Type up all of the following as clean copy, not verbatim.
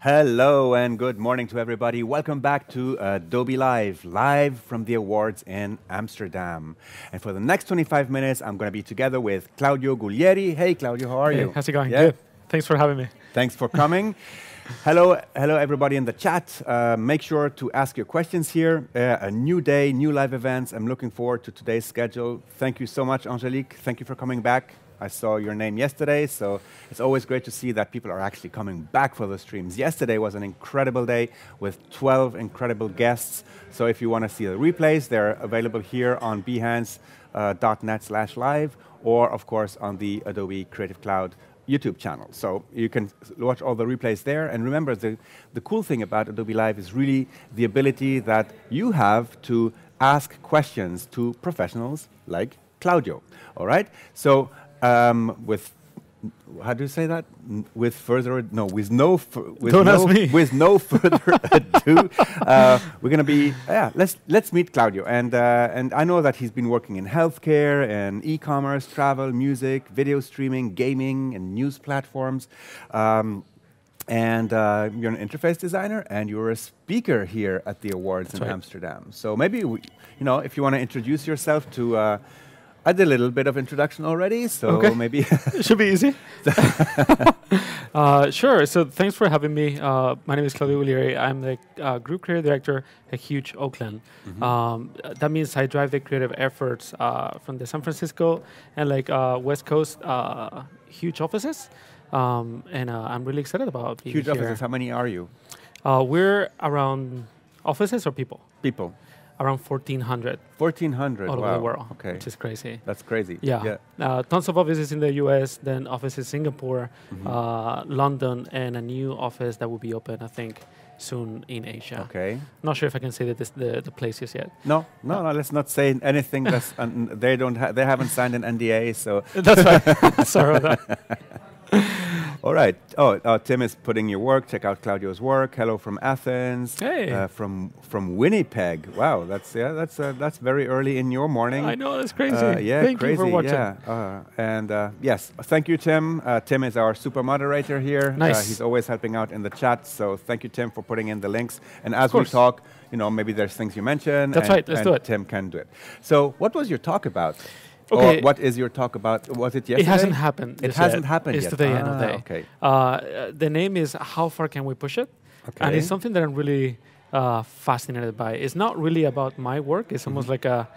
Hello and good morning to everybody. Welcome back to Adobe Live, live from the awards in Amsterdam. And for the next 25 minutes, I'm going to be together with Claudio Guglieri. Hey, Claudio, how are you? How's it going? Yeah? Good. Thanks for having me. Thanks for coming. Hello, everybody in the chat. Make sure to ask your questions here. A new day, new live events. I'm looking forward to today's schedule. Thank you so much, Angelique. Thank you for coming back. I saw your name yesterday, so it's always great to see that people are actually coming back for the streams. Yesterday was an incredible day with 12 incredible guests. So if you want to see the replays, they're available here on behance.net/live or, of course, on the Adobe Creative Cloud YouTube channel. So you can watch all the replays there. And remember, the cool thing about Adobe Live is really the ability that you have to ask questions to professionals like Claudio. All right? So with how do you say that? With no further ado, we're going to be let's meet Claudio, and I know that he's been working in healthcare and e-commerce, travel, music, video streaming, gaming, and news platforms. And you're an interface designer, and you're a speaker here at the awards in Amsterdam. So maybe if you want to introduce yourself to. I did a little bit of introduction already, so maybe it should be easy. Sure. So thanks for having me. My name is Claudio Guglieri. I'm the group creative director at Huge Oakland. That means I drive the creative efforts from the San Francisco and West Coast huge offices, and I'm really excited about being huge here. offices. How many are you? We're around offices or people. People. Around 1,400. 1,400, all over the world, okay. Which is crazy. That's crazy. Yeah. Tons of offices in the US, then offices in Singapore, London, and a new office that will be open, I think, soon in Asia. Okay. Not sure if I can say the places yet. No. Let's not say anything. That's they haven't signed an NDA, so. That's right. Sorry about that. All right. Tim is putting your work. Check out Claudio's work. Hello from Athens. Hey. From Winnipeg. Wow, that's very early in your morning. I know, that's crazy. Thank you for watching. Yeah. Yes, thank you, Tim. Tim is our super moderator here. Nice. He's always helping out in the chat. So thank you, Tim, for putting in the links. And as we talk, maybe there's things you mentioned. That's right. Let's do it. Tim can do it. So what was your talk about? Okay. Or what is your talk about? Was it yesterday? It hasn't happened. It hasn't happened yet. It's today, end of day. Okay. The name is How Far Can We Push It? Okay. And it's something that I'm really fascinated by. It's not really about my work. It's almost like a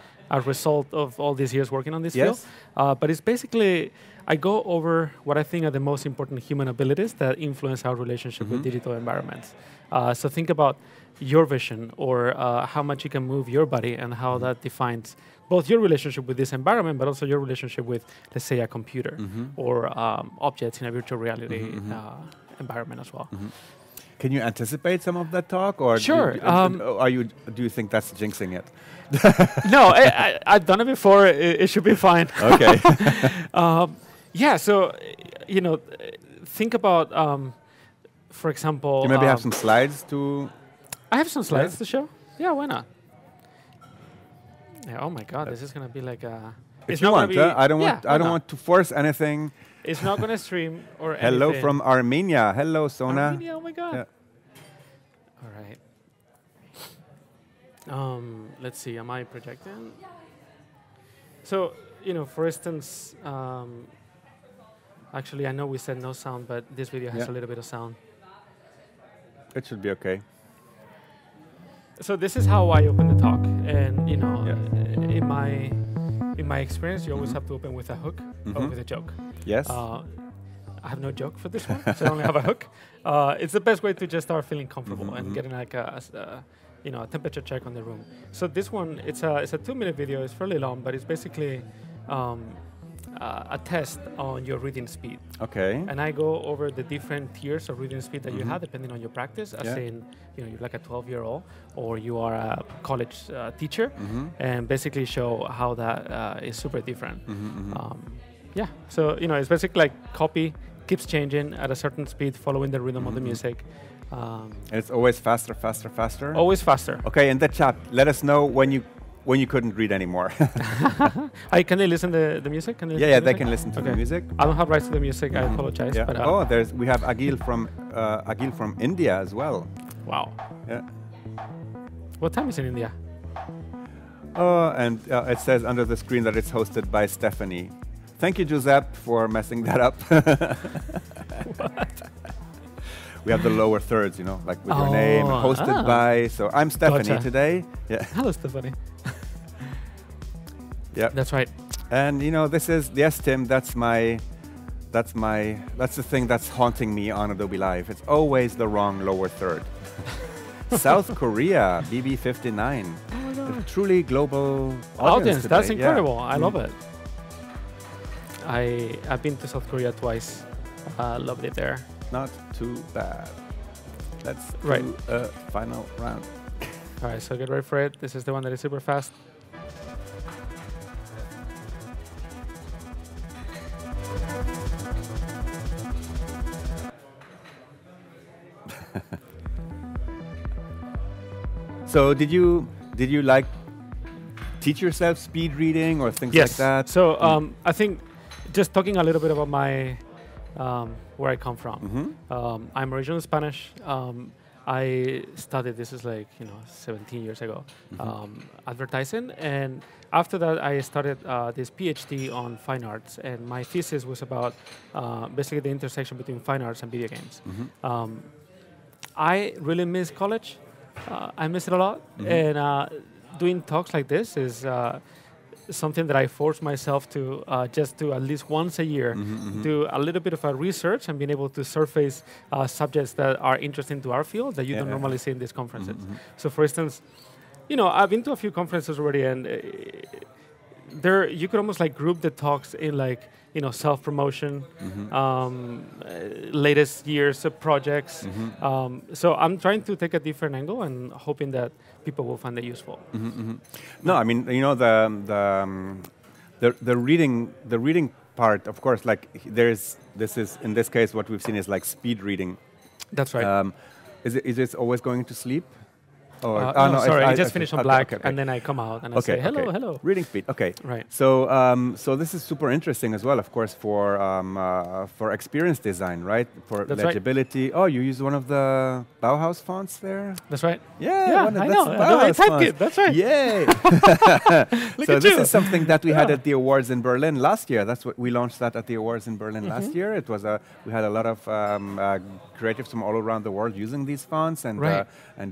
result of all these years working on this field. But it's basically, I go over what I think are the most important human abilities that influence our relationship with digital environments. So think about your vision or how much you can move your body and how that defines both your relationship with this environment, but also your relationship with, let's say, a computer or objects in a virtual reality environment as well. Can you anticipate some of that talk, or sure? Do you think that's jinxing it? No, I've done it before. It should be fine. Okay. Yeah. So, think about, for example. Do you maybe have some slides to? I have some slides to show. Yeah, why not? Yeah, oh my God, this is gonna be like a. If you want, I don't want to force anything. It's not gonna stream or anything. Hello from Armenia. Hello, Sona. Armenia, oh my God. Yeah. All right. Let's see. Am I projecting? So for instance, actually, I know we said no sound, but this video has a little bit of sound. It should be okay. So this is how I open the talk, and in my experience, you always have to open with a hook or with a joke. Yes. I have no joke for this one, so I only have a hook. It's the best way to just start feeling comfortable and getting like a temperature check on the room. So this one, it's a 2-minute video. It's fairly long, but it's basically a test on your reading speed. Okay. And I go over the different tiers of reading speed that you have depending on your practice, as in, you're like a 12-year-old or you are a college teacher, and basically show how that is super different. So, it's basically like copy keeps changing at a certain speed, following the rhythm of the music. And it's always faster, faster, faster? Always faster. Okay, in the chat, let us know when you when you couldn't read anymore. Can they listen to the music? Can they Yeah, they can listen to the music. I don't have rights to the music. I apologize. Yeah. But, we have Agil from India as well. Wow. Yeah. What time is it in India? And it says under the screen that it's hosted by Stephanie. Thank you, Giuseppe, for messing that up. What? We have the lower thirds, you know, like with your name, hosted by. So I'm Stephanie today. Yeah. Hello, Stephanie. Yeah. That's right. And you know, this is Tim. That's the thing that's haunting me on Adobe Live. It's always the wrong lower third. South Korea, BB59. A truly global audience today. That's incredible. I love it. I've been to South Korea twice. Loved it there. Not too bad. Let's do a final round. All right, so get ready for it. This is the one that is super fast. So did you like teach yourself speed reading or things like that? So I think just talking a little bit about my where I come from. I'm originally Spanish. I studied, this is like 17 years ago, advertising, and after that I started this PhD on fine arts, and my thesis was about basically the intersection between fine arts and video games. I really miss college. I miss it a lot, and doing talks like this is something that I force myself to just do at least once a year, do a little bit of a research and being able to surface subjects that are interesting to our field that you don't normally see in these conferences. So for instance, I've been to a few conferences already, and there you could almost like group the talks in like, self-promotion, latest years of projects. So I'm trying to take a different angle and hoping that people will find it useful. No, I mean, the reading part, of course, like this is in this case what we've seen is like speed reading. That's right. Is it always going to sleep? No, sorry, I just finished on black, and then I come out and I say, hello, hello. Reading speed, okay. Right. So so this is super interesting as well, of course, for experience design, right? For legibility. Right. Oh, you use one of the Bauhaus fonts there? That's right. Yeah, I know. I typed it, that's right. Yay! So this is something that we had at the awards in Berlin last year. That's what we launched that at the awards in Berlin last year. It was we had a lot of creatives from all around the world using these fonts and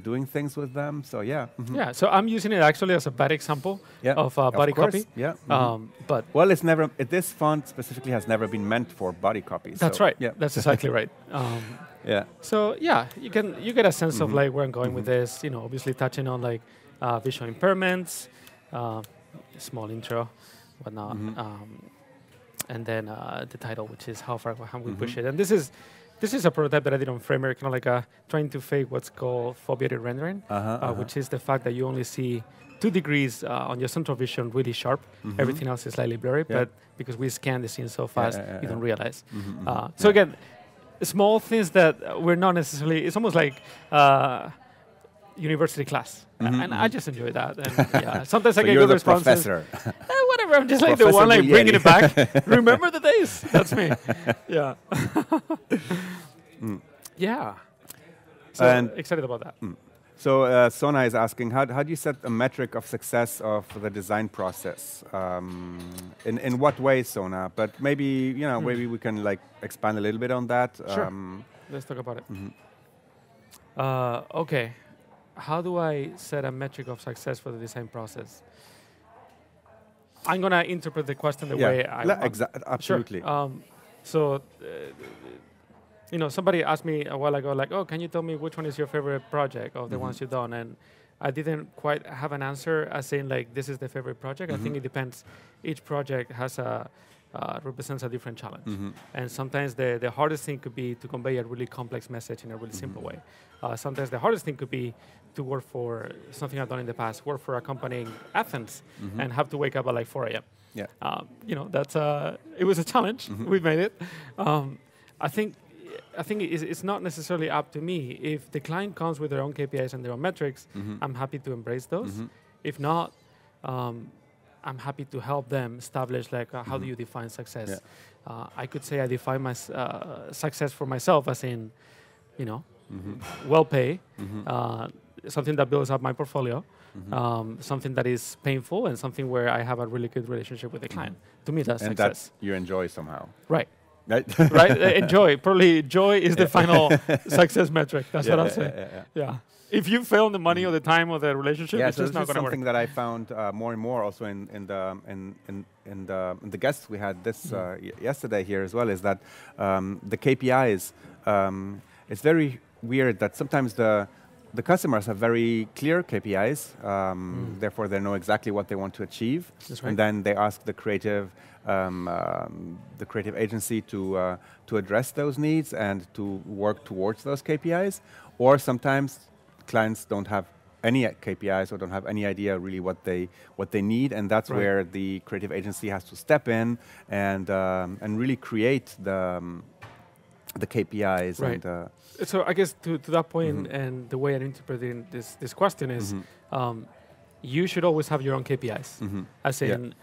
doing things with them. So yeah. Yeah. So I'm using it actually as a bad example of body copy. Yeah. But well, it's never. This font specifically has never been meant for body copy. That's right. Yeah. That's exactly right. Yeah. So yeah, you get a sense of like where I'm going with this. Obviously touching on like visual impairments, small intro, whatnot, and then the title, which is how far can we push it. And this is a prototype that I did on Framer, kind of like trying to fake what's called foveated rendering, which is the fact that you only see 2 degrees on your central vision really sharp. Everything else is slightly blurry, but because we scan the scene so fast, you don't realize. So again, small things that we're not necessarily, it's almost like university class. And I just enjoy that. And sometimes I get good responses. Professor. Whatever, I'm just like the one like bringing it back. Remember the days? That's me. Yeah. Yeah. So and excited about that. So Sona is asking, how do you set a metric of success of the design process? In what way, Sona? But maybe maybe we can like expand a little bit on that. Sure. Let's talk about it. Okay. How do I set a metric of success for the design process? I'm going to interpret the question the way I want. Absolutely. Sure. Somebody asked me a while ago, like, oh, can you tell me which one is your favorite project of the ones you've done? And I didn't quite have an answer as saying, like, this is the favorite project. I think it depends. Each project has represents a different challenge. And sometimes the hardest thing could be to convey a really complex message in a really simple way. Sometimes the hardest thing could be to work for something I've done in the past, work for a company in Athens and have to wake up at like 4 a.m. Yeah. That's it was a challenge. We made it. I think it's not necessarily up to me. If the client comes with their own KPIs and their own metrics, I'm happy to embrace those. If not, I'm happy to help them establish like how do you define success. I could say I define my success for myself as in, you know, well pay, something that builds up my portfolio, something that is painful, and something where I have a really good relationship with the client. To me, that's success. And that you enjoy somehow. Right. Right? Enjoy. Probably joy is the final success metric. That's what I'm saying. Yeah. If you fail in the money or the time or the relationship, it's just not going to work. Something that I found more and more also in the guests we had this yesterday here as well is that the KPIs. It's very weird that sometimes the customers have very clear KPIs. Therefore, they know exactly what they want to achieve, and then they ask the creative agency to address those needs and to work towards those KPIs. Or sometimes clients don't have any KPIs or don't have any idea really what they need, and that's where the creative agency has to step in and really create the KPIs. Right. So I guess to that point, and the way I'm interpreting this question is, you should always have your own KPIs. As in,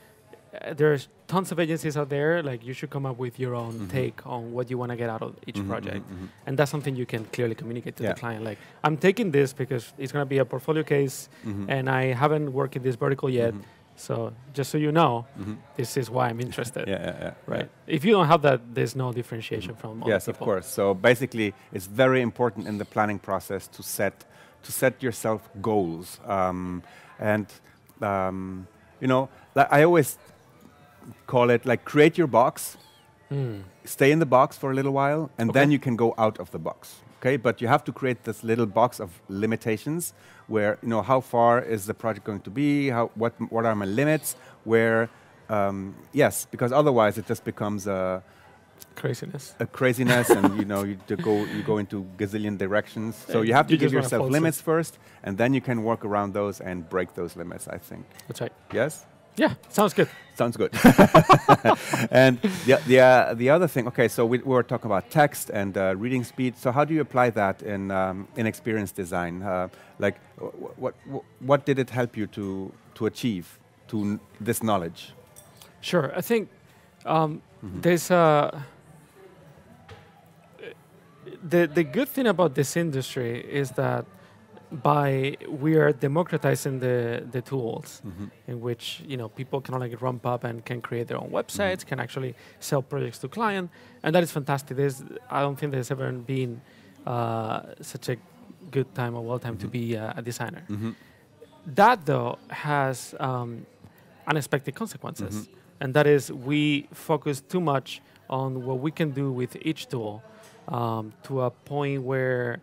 there's tons of agencies out there. Like you should come up with your own take on what you want to get out of each project, and that's something you can clearly communicate to the client. Like, I'm taking this because it's going to be a portfolio case, and I haven't worked in this vertical yet. So just so you know, this is why I'm interested. Right. If you don't have that, there's no differentiation from other people. Of course. So basically, it's very important in the planning process to set yourself goals, and you know, like I always call it like create your box, stay in the box for a little while, and then you can go out of the box. Okay, but you have to create this little box of limitations where, you know, how far is the project going to be? What are my limits? Where, yes, because otherwise it just becomes a craziness, and you know, you go into gazillion directions. So you have to give yourself limits first, and then you can work around those and break those limits, I think. That's right. Yes. Yeah, sounds good. Sounds good. And the other thing, okay, so we were talking about text and reading speed. So how do you apply that in experience design? Like, what did it help you to achieve this knowledge? Sure, I think there's the good thing about this industry is that we are democratizing the tools in which, you know, people can like ramp up and can create their own websites, can actually sell projects to client, and that is fantastic. I don't think there's ever been such a good time or well time to be a designer. That though has unexpected consequences, and that is we focus too much on what we can do with each tool to a point where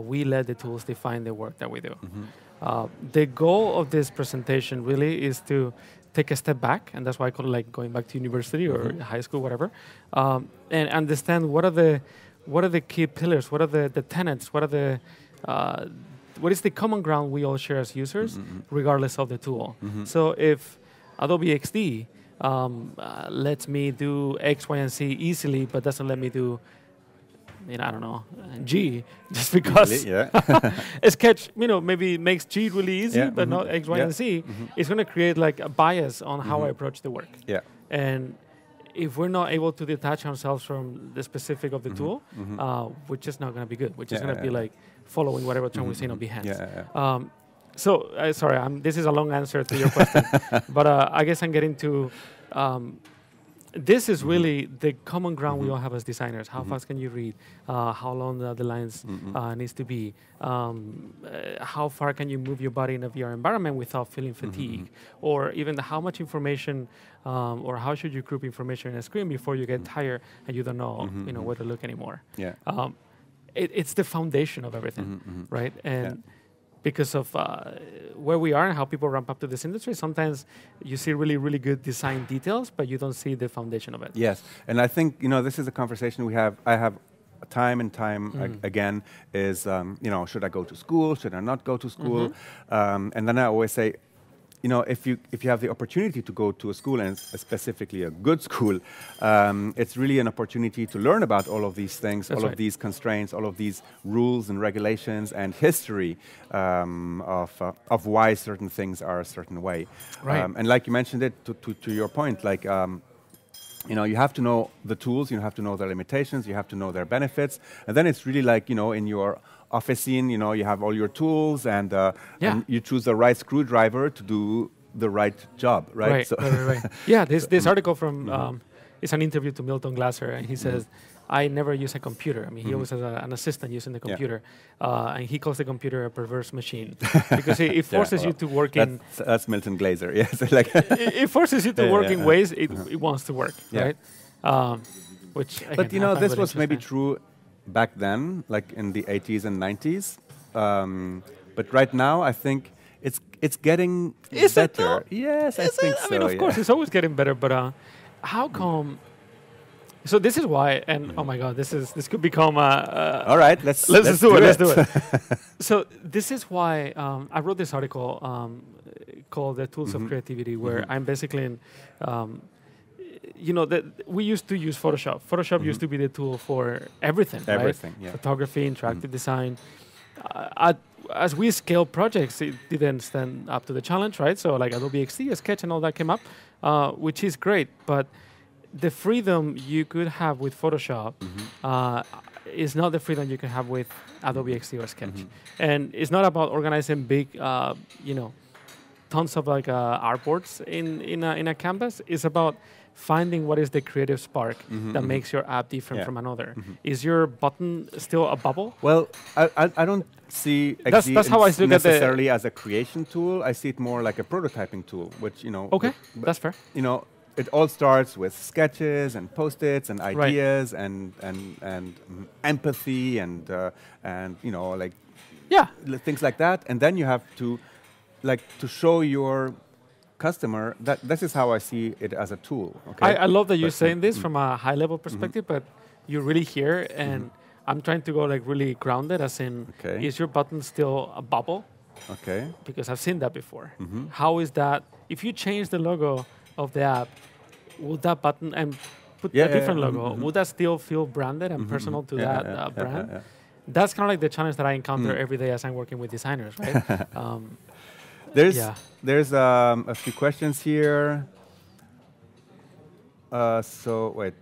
we let the tools define the work that we do. The goal of this presentation really is to take a step back, and that's why I call it like going back to university or high school, whatever, and understand what are the key pillars, what are the tenets, what is the common ground we all share as users, regardless of the tool. So if Adobe XD lets me do X, Y, and C easily, but doesn't let me do, I don't know, G, just because Sketch, maybe makes G really easy, but not X, Y, and Z. It's going to create like a bias on how I approach the work. And if we're not able to detach ourselves from the specific of the tool, we're just not going to be good. We're just going to be like following whatever term we're saying on Behance. So, sorry, this is a long answer to your question, but I guess I'm getting to... this is really the common ground we all have as designers. How fast can you read? How long the lines needs to be? How far can you move your body in a VR environment without feeling fatigue? Or even how much information, or how should you group information in a screen before you get tired and you don't know, where to look anymore? It's the foundation of everything, right? And because of where we are and how people ramp up to this industry, sometimes you see really, really good design details, but you don't see the foundation of it. Yes, and I think, this is a conversation I have time and time again, is, should I go to school? Should I not go to school? And then I always say, you know, if you have the opportunity to go to a school, and specifically a good school, it's really an opportunity to learn about all of these things, all of these constraints, all of these rules and regulations and history of why certain things are a certain way. Right. And like you mentioned it, to your point, like. You know, you have to know the tools, you have to know their limitations, you have to know their benefits, and then it's really like, you know, in your office scene, you know, you have all your tools, and you choose the right screwdriver to do the right job, right? Right, so right. Yeah, this article from, it's an interview to Milton Glaser, and he says, I never use a computer. I mean, he always has an assistant using the computer, and he calls the computer a perverse machine because it forces you to work in. That's Milton Glaser, yes. Like it forces you to work in ways it wants to work, right? Which, again, but you know, this was maybe true back then, like in the 80s and 90s. But right now, I think it's getting better. Yes, I think so. I mean, of course, it's always getting better. But how come? So this is why, and oh my God, this could become a. All right, let's do it. Let's do it. So this is why I wrote this article called "The Tools of Creativity," where I'm basically in. You know that we used to use Photoshop. Photoshop used to be the tool for everything, right? Yeah. Photography, interactive design. As we scale projects, it didn't stand up to the challenge, right? So like Adobe XD, Sketch, and all that came up, which is great, but the freedom you could have with Photoshop is not the freedom you can have with Adobe XD or Sketch. And it's not about organizing big, you know, tons of like artboards in a canvas. It's about finding what is the creative spark that makes your app different from another. Is your button still a bubble? Well, I don't see XD that's how I look necessarily as a creation tool. I see it more like a prototyping tool, which, you know... Okay, that's fair. You know, it all starts with sketches and post-its and ideas and empathy and you know, like things like that. And then you have to show your customer that this is how I see it as a tool. Okay? I love that you're saying this from a high-level perspective, but you're really here, and I'm trying to go like really grounded, as in, is your button still a bubble? Okay. Because I've seen that before. How is that? If you change the logo of the app, would that button and put a different logo, would that still feel branded and personal to that brand? That's kind of like the challenge that I encounter every day as I'm working with designers, right? There's a few questions here. So wait,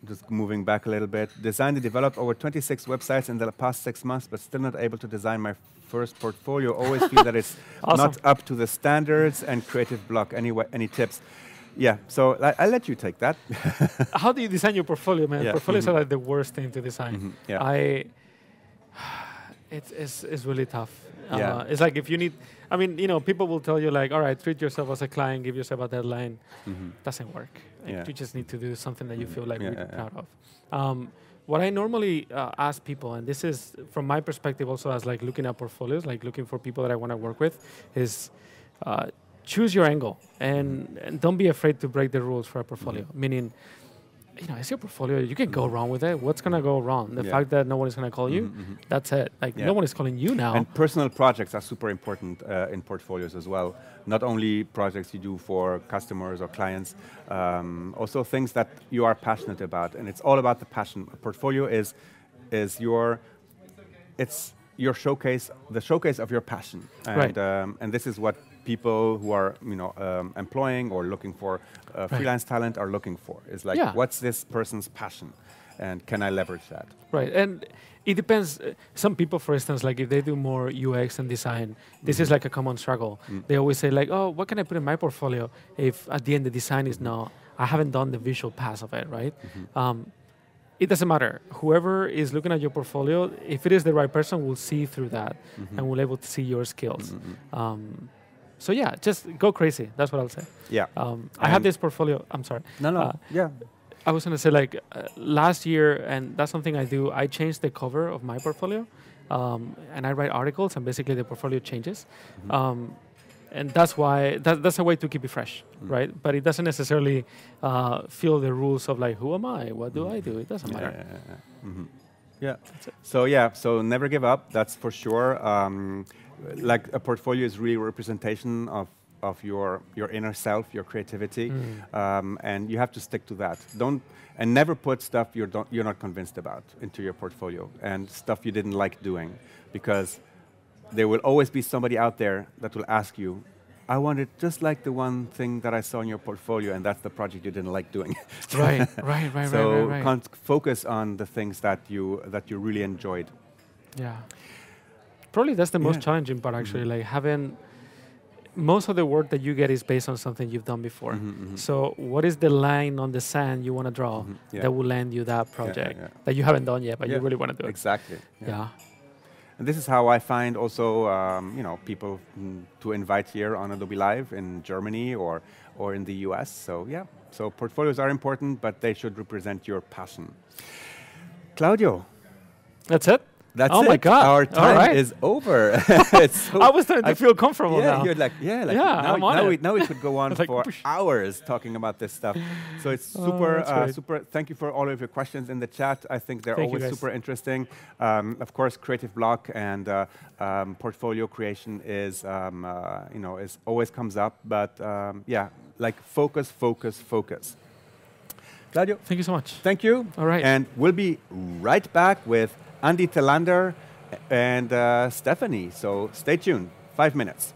just moving back a little bit. Designed and developed over 26 websites in the past 6 months, but still not able to design my first portfolio. Always feel that it's not up to the standards and creative block. Any tips? Yeah, so I'll let you take that. How do you design your portfolio, man? Portfolios are like the worst thing to design. It's really tough. It's like if you need, I mean, you know, people will tell you like, all right, treat yourself as a client, give yourself a deadline. Doesn't work. Like, you just need to do something that you feel like really proud of. What I normally ask people, and this is from my perspective also as like looking at portfolios, like looking for people that I want to work with, is choose your angle and don't be afraid to break the rules for a portfolio. Meaning, you know, it's your portfolio. You can go wrong with it. What's going to go wrong? The fact that no one is going to call you, that's it. Like, no one is calling you now. And personal projects are super important in portfolios as well. Not only projects you do for customers or clients, also things that you are passionate about. And it's all about the passion. A portfolio is your showcase, the showcase of your passion. And, and this is what people who are, you know, employing or looking for freelance talent are looking for. Is like, what's this person's passion, and can I leverage that? Right, and it depends. Some people, for instance, like if they do more UX and design, this is like a common struggle. They always say like, oh, what can I put in my portfolio if at the end the design is not, I haven't done the visual pass of it, right? It doesn't matter. Whoever is looking at your portfolio, if it is the right person, will see through that and will able to see your skills. So yeah, just go crazy. That's what I'll say. Yeah. I have this portfolio. I'm sorry. No. I was going to say like last year, and that's something I do. I changed the cover of my portfolio, and I write articles, and basically the portfolio changes. And that's why that's a way to keep it fresh, right? But it doesn't necessarily feel the rules of like, who am I? What do I do? It doesn't matter. So never give up. That's for sure. Like a portfolio is really a representation of of your inner self, your creativity, and you have to stick to that. And never put stuff you're not convinced about into your portfolio, and stuff you didn't like doing, because there will always be somebody out there that will ask you, I wanted just like the one thing that I saw in your portfolio, and that's the project you didn't like doing. Right. So focus on the things that you really enjoyed. Yeah. Probably that's the most challenging part, actually, like having most of the work that you get is based on something you've done before. So what is the line on the sand you want to draw that will land you that project that you haven't done yet, but you really want to do it? Exactly. Yeah. And this is how I find also, people to invite here on Adobe Live in Germany or in the US. So so portfolios are important, but they should represent your passion. Claudio. That's it? That's oh it. My God. Our time is over. I was starting to feel comfortable now. You're like, now we could go on like, for hours talking about this stuff. So it's super. Thank you for all of your questions in the chat. I think they're always super interesting. Of course, creative block and portfolio creation is always comes up. But focus. Claudio, thank you so much. Thank you. All right. And we'll be right back with Andy Telander and Stephanie. So stay tuned. 5 minutes.